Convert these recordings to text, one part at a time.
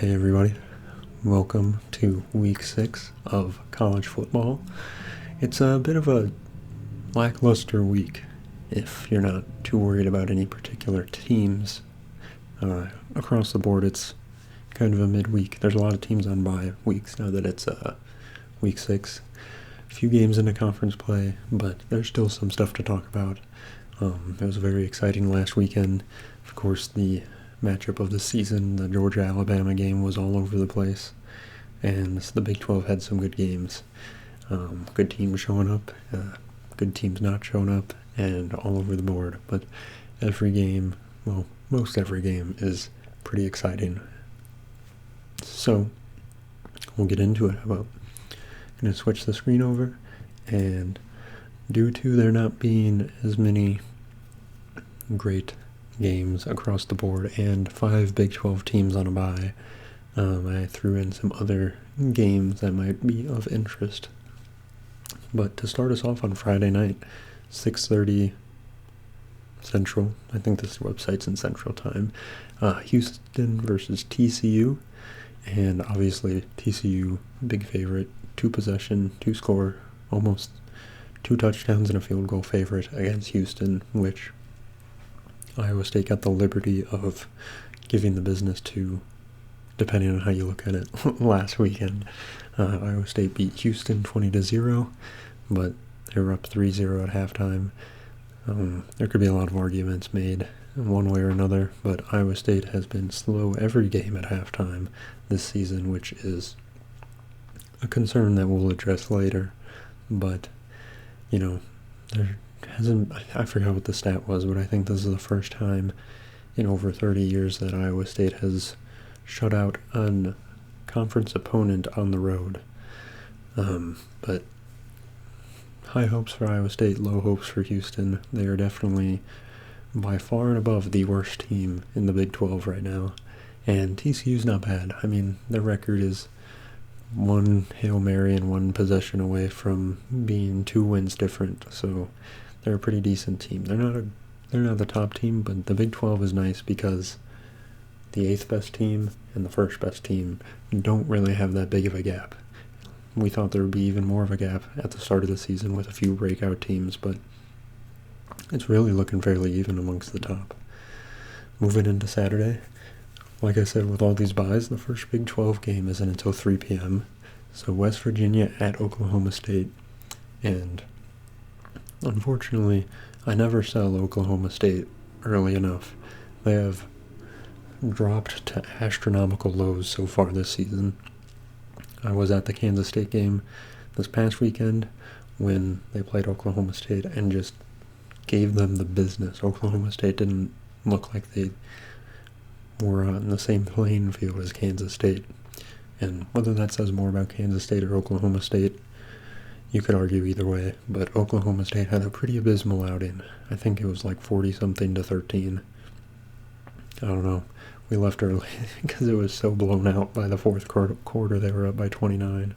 Hey everybody, welcome to week 6 of college football. It's a bit of a lackluster week if you're not too worried about any particular teams. Across the board, it's kind of a midweek. There's a lot of teams on bye weeks now that it's week 6. A few games into conference play, but there's still some stuff to talk about. It was very exciting last weekend. Of course, the matchup of the season, the Georgia-Alabama game, was all over the place, and the Big 12 had some good games. Good teams showing up, good teams not showing up, and all over the board. But every game, well, most every game is pretty exciting. So we'll get into it. I'm going to switch the screen over, and due to there not being as many great games across the board and 5 Big 12 teams on a bye, I threw in some other games that might be of interest. But to start us off on Friday night, 6:30 Central, I think this website's in Central Time, Houston versus TCU, and obviously TCU, big favorite, 2-possession, 2-score, almost 2 touchdowns and a field goal favorite against Houston, which Iowa State got the liberty of giving the business to, depending on how you look at it, last weekend. Iowa State beat Houston 20-0, but they were up 3-0 at halftime. There could be a lot of arguments made one way or another, but Iowa State has been slow every game at halftime this season, which is a concern that we'll address later. But, there hasn't, I forgot what the stat was, but I think this is the first time in over 30 years that Iowa State has shut out a conference opponent on the road. But high hopes for Iowa State, low hopes for Houston. They are definitely by far and above the worst team in the Big 12 right now. And TCU's not bad. I mean, their record is 1 Hail Mary and 1 possession away from being 2 wins different. So they're a pretty decent team. They're not the top team, but the Big 12 is nice because the 8th best team and the 1st best team don't really have that big of a gap. We thought there would be even more of a gap at the start of the season with a few breakout teams, but it's really looking fairly even amongst the top. Moving into Saturday, like I said, with all these byes, the first Big 12 game isn't until 3 p.m. So West Virginia at Oklahoma State, and unfortunately, I never sell Oklahoma State early enough. They have dropped to astronomical lows so far this season. I was at the Kansas State game this past weekend when they played Oklahoma State and just gave them the business. Oklahoma State didn't look like they were on the same playing field as Kansas State. And whether that says more about Kansas State or Oklahoma State, you could argue either way, but Oklahoma State had a pretty abysmal outing. I think it was like 40-something to 13. I don't know. We left early because it was so blown out by the fourth quarter. They were up by 29.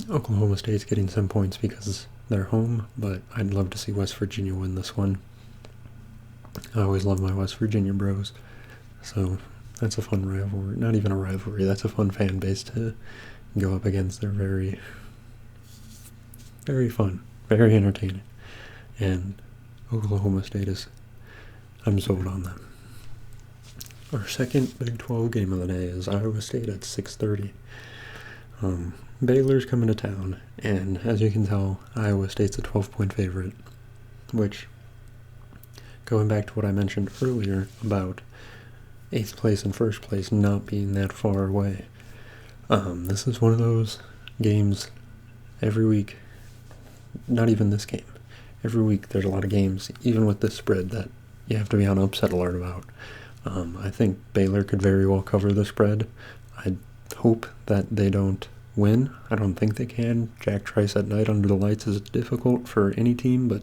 Oklahoma State's getting some points because they're home, but I'd love to see West Virginia win this one. I always love my West Virginia bros, so that's a fun rivalry. Not even a rivalry, that's a fun fan base to go up against. They're very, very fun, very entertaining, and Oklahoma State I'm sold on them. Our second Big 12 game of the day is Iowa State at 6:30. Baylor's coming to town, and as you can tell, Iowa State's a 12-point favorite, which, going back to what I mentioned earlier about 8th place and 1st place not being that far away, this is one of those games every week, not even this game, every week there's a lot of games, even with this spread, that you have to be on upset alert about. I think Baylor could very well cover the spread. I hope that they don't win. I don't think they can. Jack Trice at night under the lights is difficult for any team, but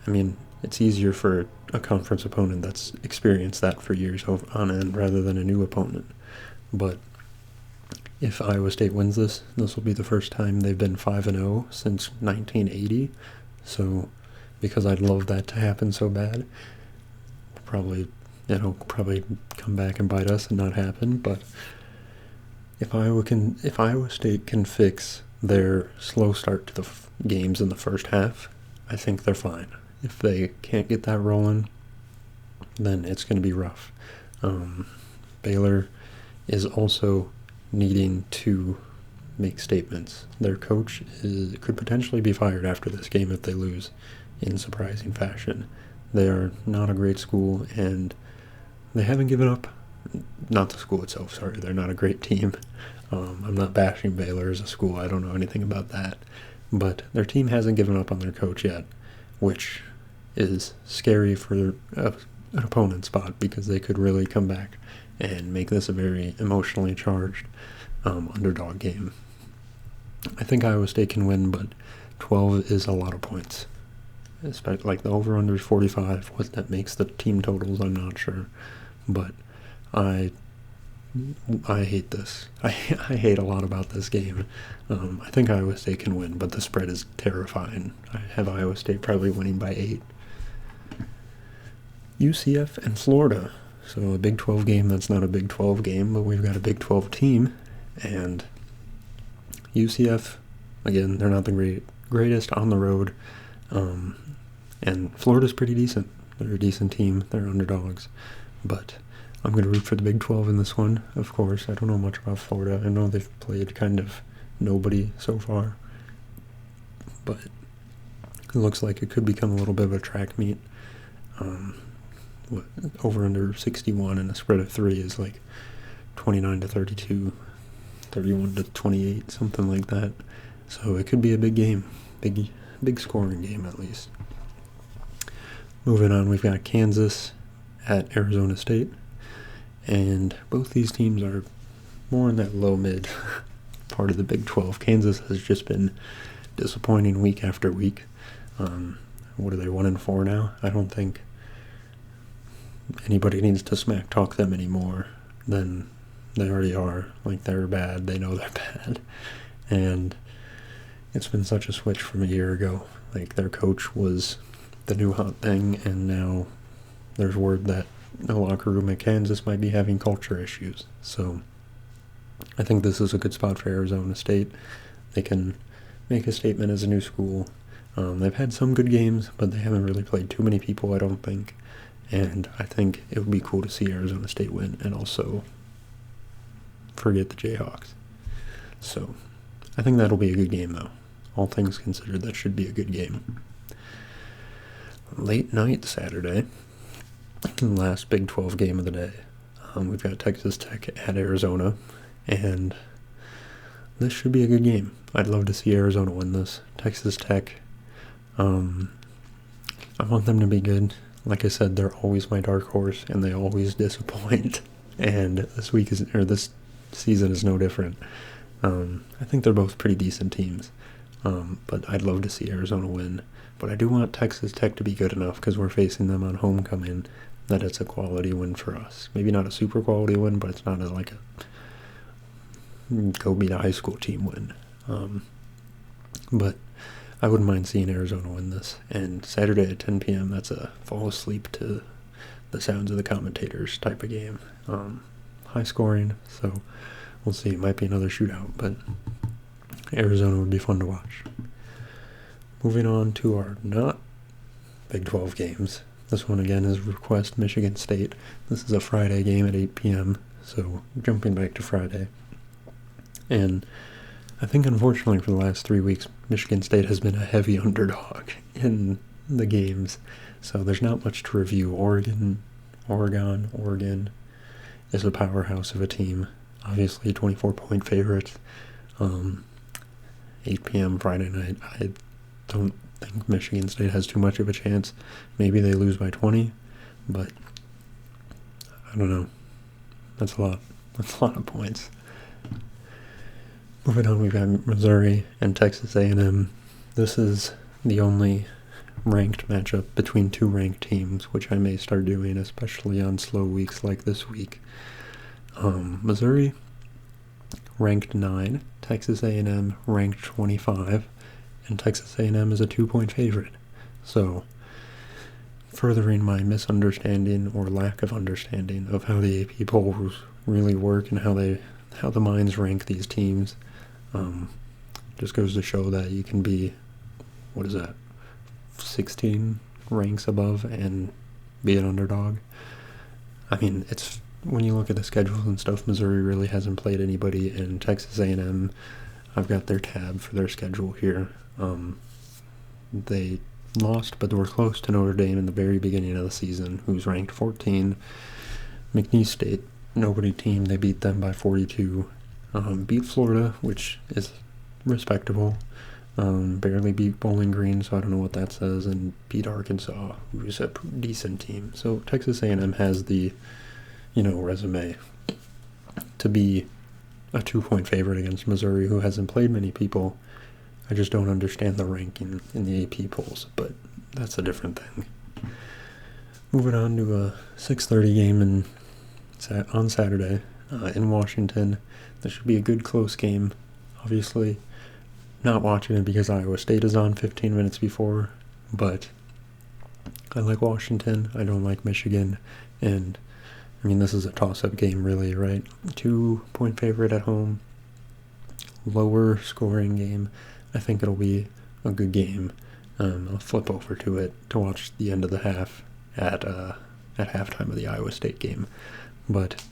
I mean, it's easier for a conference opponent that's experienced that for years on end rather than a new opponent. But if Iowa State wins this will be the first time they've been 5-0 since 1980. So because I'd love that to happen so bad, probably it'll probably come back and bite us and not happen, but if Iowa State can fix their slow start to the games in the first half, I think they're fine. If they can't get that rolling, then it's going to be rough. Baylor is also needing to make statements. Their coach could potentially be fired after this game if they lose in surprising fashion. They are not a great school, and they haven't given up. Not the school itself, sorry. They're not a great team. I'm not bashing Baylor as a school. I don't know anything about that. But their team hasn't given up on their coach yet, which is scary for an opponent spot because they could really come back and make this a very emotionally charged underdog game. I think Iowa State can win, but 12 is a lot of points. Especially, like, the over-under is 45. What that makes the team totals, I'm not sure. But I hate this. I hate a lot about this game. I think Iowa State can win, but the spread is terrifying. I have Iowa State probably winning by 8. UCF and Florida. So a Big 12 game that's not a Big 12 game, but we've got a Big 12 team. And UCF, again, they're not the greatest on the road. And Florida's pretty decent. They're a decent team. They're underdogs. But I'm going to root for the Big 12 in this one, of course. I don't know much about Florida. I know they've played kind of nobody so far. But it looks like it could become a little bit of a track meet. Over under 61 and a spread of 3 is like 29 to 32, 31 to 28, something like that. So it could be a big game. Big scoring game, at least. Moving on, we've got Kansas at Arizona State. And both these teams are more in that low-mid part of the Big 12. Kansas has just been disappointing week after week. What are they, 1-4 now? I don't think anybody needs to smack talk them anymore than they already are. Like, they're bad. They know they're bad. And it's been such a switch from a year ago. Like, their coach was the new hot thing, and now there's word that the locker room at Kansas might be having culture issues. So I think this is a good spot for Arizona State. They can make a statement as a new school. They've had some good games, but they haven't really played too many people, I don't think. And I think it would be cool to see Arizona State win and also forget the Jayhawks. So I think that'll be a good game, though. All things considered, that should be a good game. Late night Saturday, last Big 12 game of the day. We've got Texas Tech at Arizona, and this should be a good game. I'd love to see Arizona win this. Texas Tech, I want them to be good. Like I said, they're always my dark horse, and they always disappoint. And this season is no different. I think they're both pretty decent teams, but I'd love to see Arizona win. But I do want Texas Tech to be good enough because we're facing them on homecoming that it's a quality win for us. Maybe not a super quality win, but it's not like a go beat a high school team win. But I wouldn't mind seeing Arizona win this. And Saturday at 10 p.m., that's a fall asleep to the sounds of the commentators type of game. High scoring, so we'll see. It might be another shootout, but Arizona would be fun to watch. Moving on to our not Big 12 games. This one again is Request Michigan State. This is a Friday game at 8 p.m., so jumping back to Friday. And I think unfortunately for the last 3 weeks, Michigan State has been a heavy underdog in the games, so there's not much to review. Oregon is a powerhouse of a team. Obviously 24-point favorites. 8 p.m. Friday night. I don't think Michigan State has too much of a chance. Maybe they lose by 20, but I don't know. That's a lot. That's a lot of points. Moving on, we've got Missouri and Texas A&M. This is the only ranked matchup between two ranked teams, which I may start doing, especially on slow weeks like this week. Missouri ranked 9, Texas A&M ranked 25, and Texas A&M is a 2-point favorite. So furthering my misunderstanding or lack of understanding of how the AP polls really work and how the minds rank these teams. Just goes to show that you can be, 16 ranks above and be an underdog. I mean, it's when you look at the schedules and stuff, Missouri really hasn't played anybody, and Texas A&M, I've got their tab for their schedule here. They lost, but they were close to Notre Dame in the very beginning of the season, who's ranked 14. McNeese State, nobody team, they beat them by 42. Beat Florida, which is respectable. Barely beat Bowling Green, so I don't know what that says, and beat Arkansas, who's a decent team. So Texas A&M has the, resume to be a 2-point favorite against Missouri, who hasn't played many people. I just don't understand the ranking in the AP polls, but that's a different thing. Moving on to a 6:30 game on Saturday in Washington. This should be a good close game, obviously. Not watching it because Iowa State is on 15 minutes before, but I like Washington. I don't like Michigan, and this is a toss-up game, really, right? 2-point favorite at home, lower scoring game. I think it'll be a good game. I'll flip over to it to watch the end of the half at halftime of the Iowa State game, but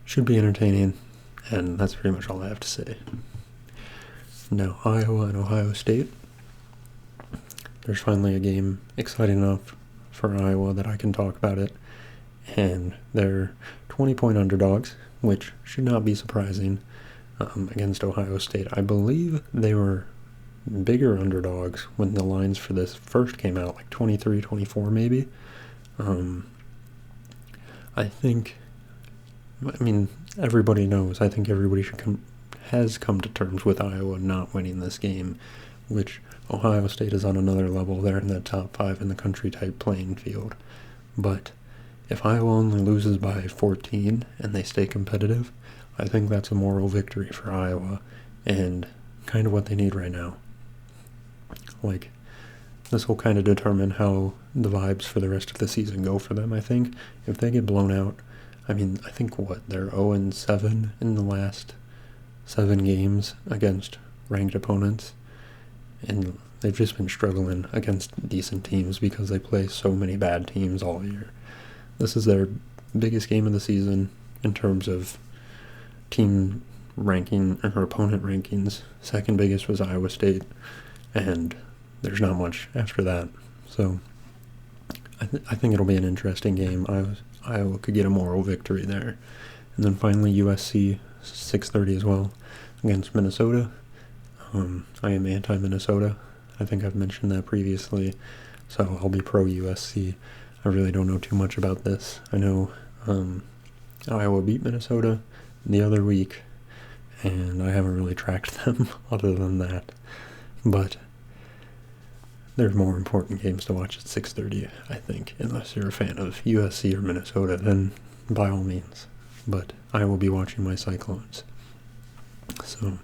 should be entertaining, and that's pretty much all I have to say. Now, Iowa and Ohio State. There's finally a game exciting enough for Iowa that I can talk about it. And they're 20-point underdogs, which should not be surprising against Ohio State. I believe they were bigger underdogs when the lines for this first came out, like 23-24 maybe. Everybody knows. I think everybody has come to terms with Iowa not winning this game, which Ohio State is on another level. They're in the top 5 in the country type playing field. But if Iowa only loses by 14 and they stay competitive, I think that's a moral victory for Iowa and kind of what they need right now. Like, this will kind of determine how the vibes for the rest of the season go for them, I think. If they get blown out, I think they're 0-7 in the last 7 games against ranked opponents, and they've just been struggling against decent teams because they play so many bad teams all year. This is their biggest game of the season in terms of team ranking or opponent rankings. Second biggest was Iowa State, and there's not much after that. So I think it'll be an interesting game. Iowa could get a moral victory there. And then finally USC, 6:30 as well, against Minnesota. I am anti-Minnesota. I think I've mentioned that previously, so I'll be pro-USC. I really don't know too much about this. I know Iowa beat Minnesota the other week, and I haven't really tracked them other than that. But there's more important games to watch at 6:30, I think, unless you're a fan of USC or Minnesota, then by all means. But I will be watching my Cyclones. So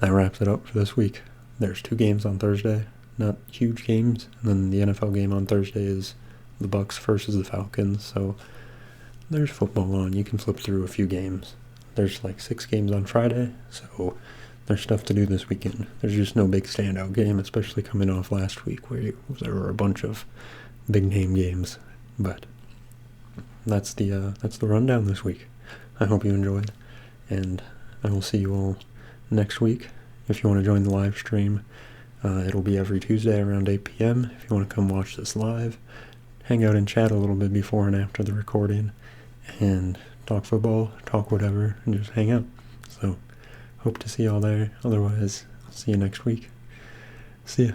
that wraps it up for this week. There's 2 games on Thursday, not huge games, and then the NFL game on Thursday is the Bucs versus the Falcons. So there's football on. You can flip through a few games. There's like 6 games on Friday, so there's stuff to do this weekend. There's just no big standout game, especially coming off last week where there were a bunch of big name games. But that's the rundown this week. I hope you enjoyed, and I will see you all next week. If you want to join the live stream, it'll be every Tuesday around 8 p.m. If you want to come watch this live, hang out and chat a little bit before and after the recording, and talk football, talk whatever, and just hang out. So hope to see y'all there. Otherwise, I'll see you next week. See ya.